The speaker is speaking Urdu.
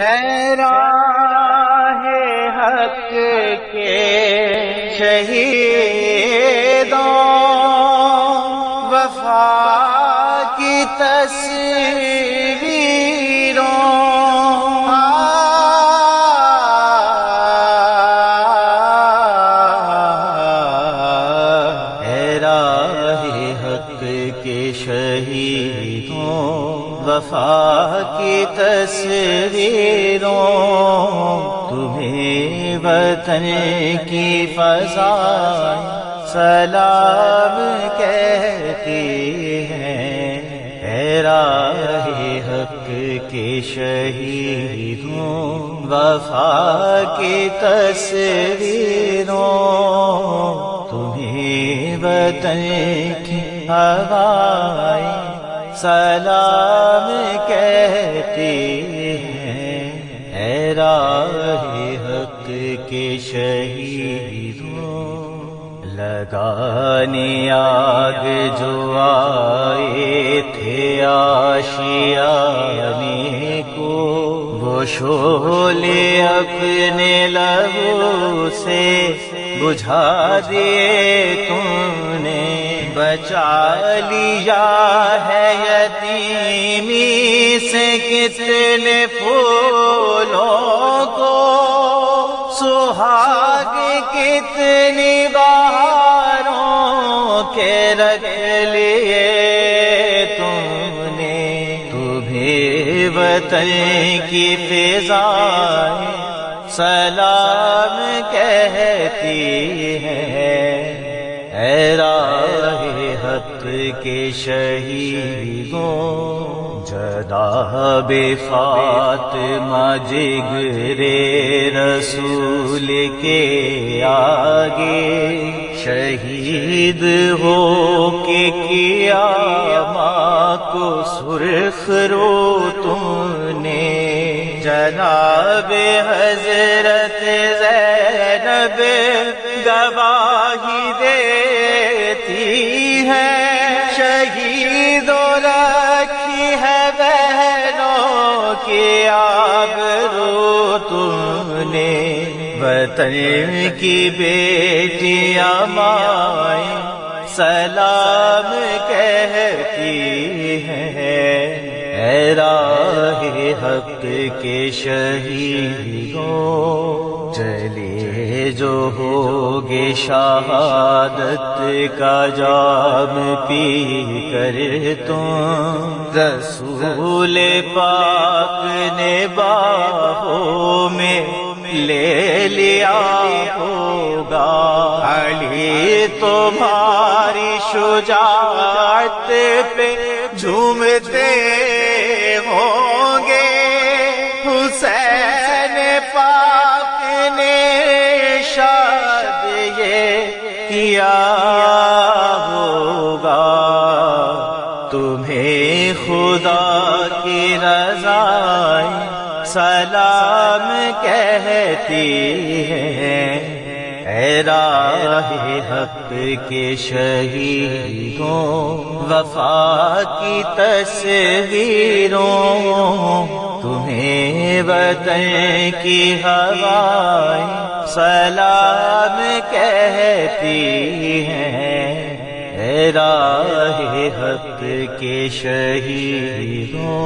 ہے راہ حق کے شہیدوں، وفا کی تصویروں، ہے راہ حق کے شہیدوں، وفا کی تصویروں، تمہیں وطن کی فضائیں سلام کہتی ہیں۔ اے راہ حق کے شہیدوں، وفا کی تصویروں، تمہیں وطن کی ہوائیں سلام کہتی ہیں۔ اے راہ حق کے شہیدوں، لگانے آگ جو آئے تھے آشیانے کو، وہ شعلے اپنے لہو سے بجھا دیے تم نے۔ بچا لیا ہے یتیمی سے کتنے پھولوں کو، سہاگ کتنی بہاروں کے رکھ لیے تم نے۔ تمہیں وطن کی فضائیں سلام کہتی ہیں۔ اے راہ حق کے شہیدوں، جدا بے فاطمہ جگرے رسول کے آگے، شہید ہو کے کیا ماں کو سرخ رو تم نے۔ جناب حضرت زینب گواہی دیتی ہے، شہیدوں رکھی ہے بہنوں کی آبرو تم نے۔ وطن کی بیٹیاں مائیں سلام کہتی ہیں۔ اے راہ حق کے شہیدوں، چلے جو ہوگے شہادت کا جام پی کر تم، رسول پاک نے باہوں میں لے لیا ہوگا۔ علی تمہاری شجاعت پہ جھومتے ہوں گے، حسین پاک نے شاید یہ کیا ہوگا۔ تمہیں خدا کی رضائیں سلام کہتی ہیں۔ اے راہ حق کے شہیدوں، وفا کی تصویروں، تمہیں وطن کی ہوائیں سلام کہتی ہیں۔ اے راہ حق کے شہیدوں،